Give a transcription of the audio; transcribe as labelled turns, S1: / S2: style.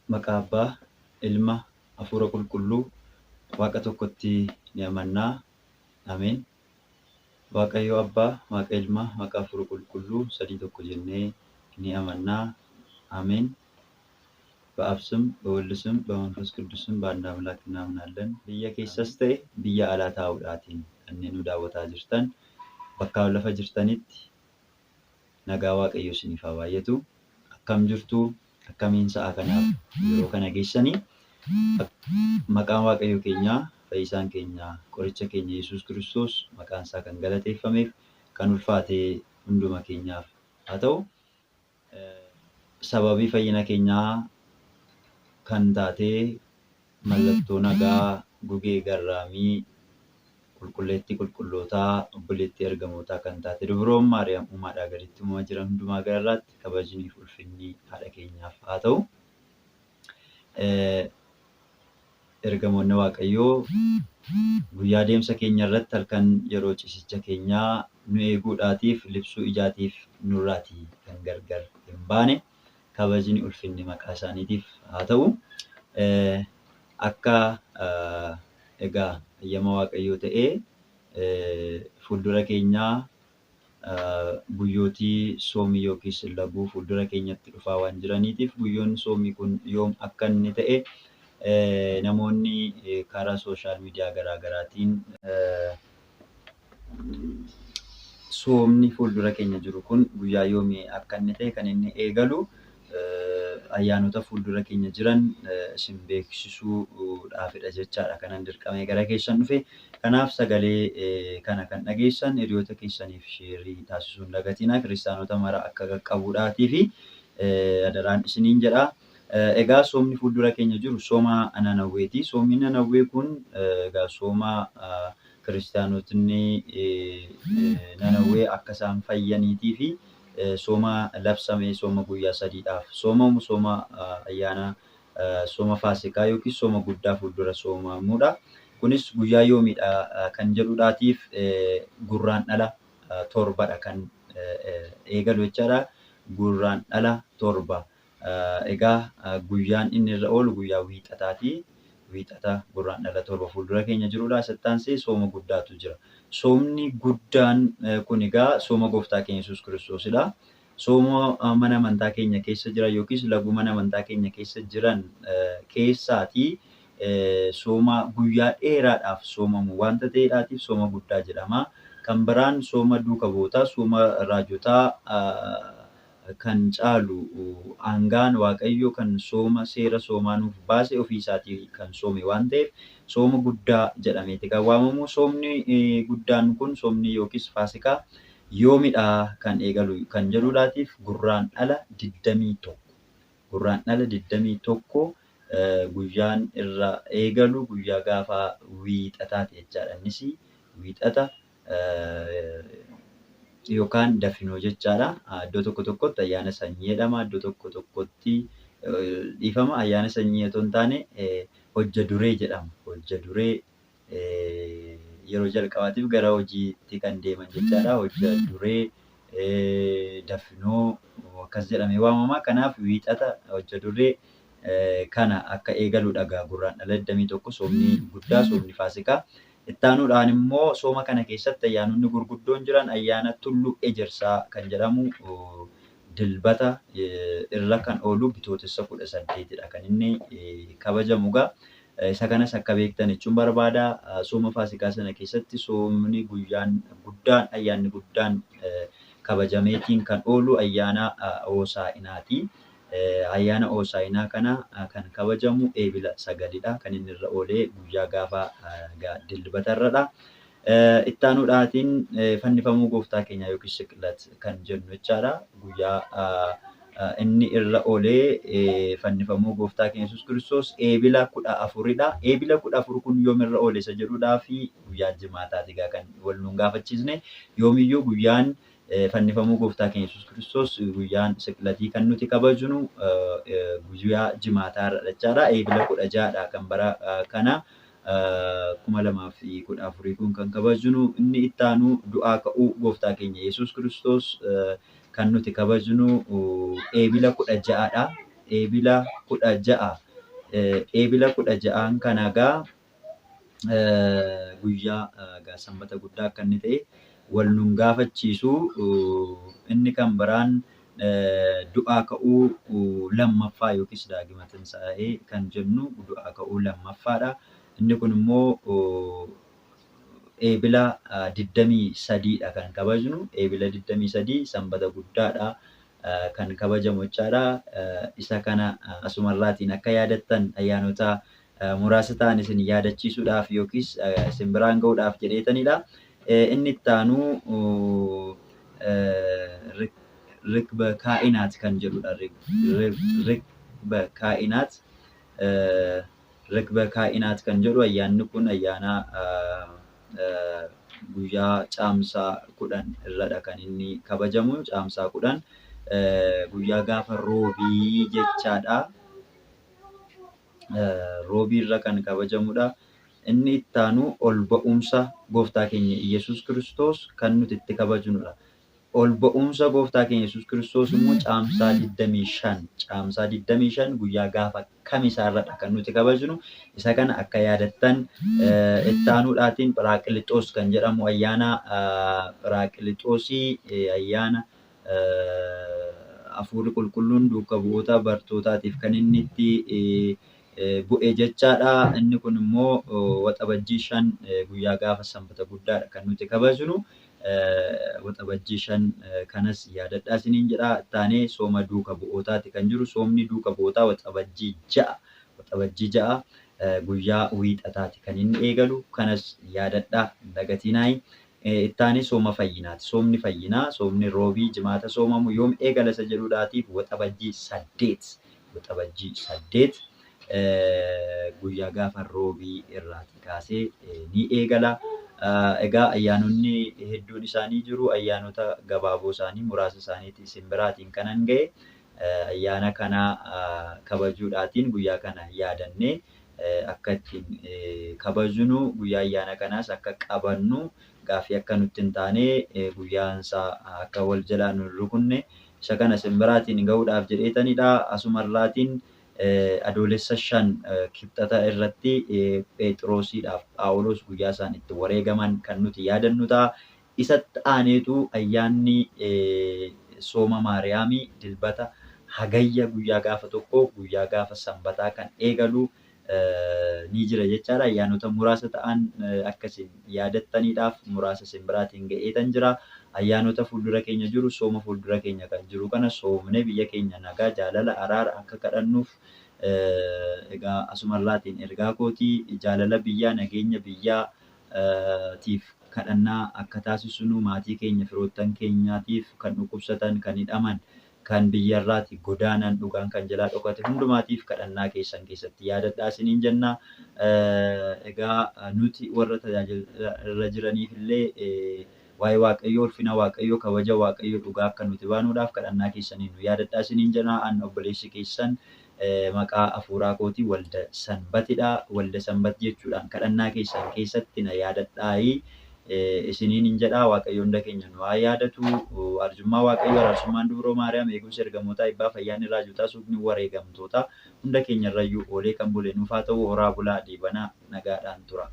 S1: Maqaa Abbaa, Ilma, Hafuura Qulqulluu, Waaqa tokkotti ni amannaa. Ameen. Waaqayyo Abbaa, Waaqa Ilmaa, Waaqa Hafuura Qulqulluu sadii tokko jennee ni amannaa. Ameen። በአብ ስም በወልድ ስም በመንፈስ ቅዱስ ስም በአንድ አምላክ እናምናለን። Biyya keessas ta'e biyya alaa taa'uudhaatiin kanneen nu daawwataa jirtan bakka lafa jirtanitti nagaa Waaqayyo isiniif haa baay'atu. Akkam jirtu, akkamiin sa'a kanaaf yeroo kana geessanii maqaan Waaqayyo keenyaa, fayyisaan keenya, qoricha keenya Yesuus Kiristoos maqaan isaa kan galateeffameef kan ulfaatee hunduma keenyaaf haa ta'u. Sababii fayyina keenyaa kan taatee mallattoo nagaa gugee garraamii qulqulleettii qulqullootaa obboleettii ergamootaa kan taate Dubiroon Maariyaam uumaadhaa gaditti uumaa jiran hundumaa gararraatti kabajniif ulfinni haadha keenyaaf haa ta'u. Ergamoonni Waaqayyoo guyyaa deemsa keenya irratti halkan yeroo ciisicha keenyaa nu eeguudhaatiif libsuu ijaatiif nurraatii kan gargar hin baane kabajni ulfinni maqaa isaaniitiif haa ta'u. Akka egaa ayyama Waaqayyoo ta'ee fuuldura keenyaa guyyootii soomii yookiis laguu fuuldura keenyatti dhufaa waan jiraniitiif guyyoon soomii kun yoom akka inni ta'e namoonni karaa sooshaal miidiyaa garaagaraatiin soomni fuuldura keenya jiru kun guyyaa yoomii akka inni ta'e kan inni eegalu ayyaanota fuuldura keenya jiran isin beeksisuudhaafidha jechaadha. Kanan dirqamee gara keessan dhufe. Kanaaf sagalee kana kan dhageessan hiriyoota keessaniif sheerii taasisuun dagatinaa kiristaanota mara akka qaqqabuudhaatii fi adaraan isiniin jedha. Egaa soomni fuuldura keenya jiru sooma Nanawweeti. Soomni Nanawwee kun egaa sooma kiristaanotni Nanawwee akka isaan fayyaniitii fi sooma labsamee sooma guyyaa sadiidhaaf sooma ayyaana sooma Faasikaa yookiin sooma guddaa fuuldura soomamuudha. Kunis guyyaa yoomiidha kan jedhuudhaatiif Gurraandhala torbadha kan eegalu jechaadha. Gurraandhala torba. Egaa guyyaan inni irra oolu guyyaa wiixataati. Wiixata Gurraandhala torba fuuldura keenya jirudha. Sattaansee sooma guddaatu jira. Soomni guddaan kun egaa sooma gooftaa keenya Yesuus Kiristoosidha. Sooma mana amantaa keenya keessa jiran yookiis laguu mana amantaa keenya keessa jiran keessaatii sooma guyyaa dheeraadhaaf soomamu wanta ta'eedhaatiif sooma guddaa jedhama. Kan biraan sooma duuka bootaa, sooma raajotaa kan caalu aangaan Waaqayyo kan sooma seera soomaa nuuf baase ofii isaatii kan soome waan ta'eef sooma guddaa jedhameeti kan waamamu. Soomni guddaan kun soomni yookiis Faasikaa yoomidha kan eegalu kan jedhuudhaatiif Gurraandhala 21. Gurraandhala 21 guyyaan irra eegalu guyyaa gaafa wiixataati jechaadha. Innis wiixata yookaan dafinoo jechaadha. Iddoo tokko tokkotti ayyaana sanyii jedhama. Iddoo tokko tokkotti dhiifama ayyaana sanyii otoo hin taane hojja duree jedhama. Hojja duree yeroo jalqabaatiif gara hojiitti kan deeman jechaadha. Hojja duree dafinoo akkas jedhamee waamama. Kanaaf wiixata hojja duree kana akka eegaludha Gurraandhala 21 soomni guddaa soomni Faasikaa. Ittaanuudhaan immoo sooma kana keessatti ayyaanonni gurguddoon jiran ayyaana Tulluu Ejersaa kan jedhamu dilbata irra kan oolu bitootessa 18dha kan inni kabajamu egaa. Isa kanas akka beektan jechuun barbaada. Sooma Faasikaa sana keessatti soomni guyyaan guddaan ayyaanni guddaan kabajameetiin kan oolu ayyaana Hoosaa'inaati. Ayyaana Hoosaa'inaa kana kan kabajamu eebila 9dha kan inni irra oolee guyyaa gaafa dilbatarradha. Ittaanuudhaatiin fannifamuu gooftaa keenya yookiis siqilat kan jennu jechaadha. Guyyaa inni irra oolee fannifamuu gooftaa keenya Yesuus Kiristoos eebila 14dha. Eebila 14 kun yoomirra oole isa jedhuudhaa fi guyyaa jimaataati kan wal nuun gaafachiisne. Yoomiyyuu guyyaan fannifamuu gooftaa keenya Yesuus Kiristoos guyyaan siqilatii kan nuti kabajnu guyyaa jimaataarra jechaadha. Eebila 16dha kan bara kana 2014 kun kan kabajnu. Inni ittaanu du'aa ka'uu gooftaa keenya Yesuus Kiristoos kan nuti kabajnu eebila 16dha. eebila 16. Eebila 16 kana egaa guyyaa sanbata guddaa akka inni ta'e wal nun gaafachiisu. Inni kan biraan du'aa ka'uu lammaffaa yookiis daa'ima tinsaa'ee kan jennu du'aa ka'uu lammaffaadha. Inni kun immoo eebila 23dha kan kabajnu. Eebila 23 sanbata guddaadha kan kabajamu jechaadha. Isa kana asumarraatiin akka yaadattan ayyaanota muraasa ta'an isin yaadachiisuudhaaf yookiis isin biraan ga'uudhaaf jedheetanidha. Inni itti aanu rikba kaa'inaat kan jedhudha. Rikba kaa'inaat rikba kaa'inaat kan jedhu ayyaanni kun ayyaana guyyaa caamsaa 10 irradha kan inni kabajamu. Caamsaa 10 guyyaa gaafa roobii jechaadha. Roobii irra kan kabajamudha. Inni itti aanu ol ba'umsa gooftaa keenya Iyesuus Kiristoos kan nuti itti kabajnudha. Ol ba'umsa gooftaa keenya Iyesuus Kiristoos immoo caamsaa 25. Caamsaa 25 guyyaa gaafa kamisaarradha kan nuti kabajnu. Isa kana akka yaadattan itti aanuudhaatiin Phiraaqiliixoos kan jedhamu ayyaana Phiraaqiliixoosii ayyaana hafuurri qulqulluun duuka bu'oota bartootaatiif kan inni itti bu'e jechaadha. Inni kun immoo waxabajjii 5 guyyaa gaafa sanbata guddaadha kan nuti kabajnu. Waxabajjii 5 kanas yaadadhaa isiniin jedha. Taanee sooma duuka bu'ootaati kan jiru. Soomni duuka bu'ootaa waxabajjii 6. Waxabajjii 6 guyyaa wiixataati kan inni eegalu. Kanas yaadadhaa dagatinaayi. Ittaanii sooma fayyinaati. Soomni fayyinaa, soomni roobii jimaata soomamu yoom eegala isa jedhuudhaatiif waxabajjii 8. Waxabajjii 8 guyyaa gaafa roobii irraati kaasee ni eegala. Egaa ayyaanonni hedduun isaanii jiru. Ayyaanota gabaaboo isaanii muraasa isaaniitii isin biraatiin kanan ga'e. Ayyaana kana kabajuudhaatiin guyyaa kana yaadannee akka ittiin kabajnu, guyyaa ayyaana kanaas akka qabannu, gaaffii akka nutti hin taane guyyaansaa akka wal jalaa nu rukunne isa kana isin biraatiin ga'uudhaaf jedheetanidha. Asumarraatiin adoolessa 5 kibxata irratti Phexrosiidhaaf Phaawulos guyyaa isaan itti wareegaman kan nuti yaadannu ta'a. Isatti aaneetu ayyaanni sooma Maariyaamii dilbata hagayya guyyaa gaafa tokko guyyaa gaafa sanbataa kan eegalu ni jira jechaadha. Ayyaanota muraasa ta'an akkasiin yaadattaniidhaaf muraasa isin biraatiin ga'eetan jira. Ayyaanota fuuldura keenya jiru, sooma fuuldura keenya kan jiru kana soomnee biyya keenya nagaa, jaalala, araara akka kadhannuuf egaa asumarraatiin ergaa kootii jaalala biyyaa, nageenya biyyaatiif kadhannaa akka taasisnu, maatii keenya, firoottan keenyaatiif kan dhukkubsatan, kan hidhaman, kan biyyarraati godaanan, dhugaan kan jalaa dhokate hundumaatiif kadhannaa keessan keessatti yaadadhaa isiniin jenna. Egaa nuti warra tajaajila irra jiraniif illee waa'ee Waaqayyoo, ulfina Waaqayyoo, kabaja Waaqayyoo dhugaa akka nuti baanuudhaaf kadhannaa keessaniin nu yaadadhaa isiniin jenna. Ani obboleessi keessan maqaa hafuuraa kootii Walda Sanbatidha. Walda Sanbat jechuudhaan kadhannaa keessan keessatti na yaadadhaayi isiniin hin jedha. Waaqayyo hunda keenya nu haa yaadatu. Arjummaa Waaqayyoo, araarsummaan Dubroo Maariyaam, eegumsa ergamootaa, eebbaa fayyaan irraa juutaa suuqni wareegamtoota hunda keenya irrayyuu oolee kan bule nuuf haa ta'u. Horaa bulaa dhiibanaa nagaadhaan tura.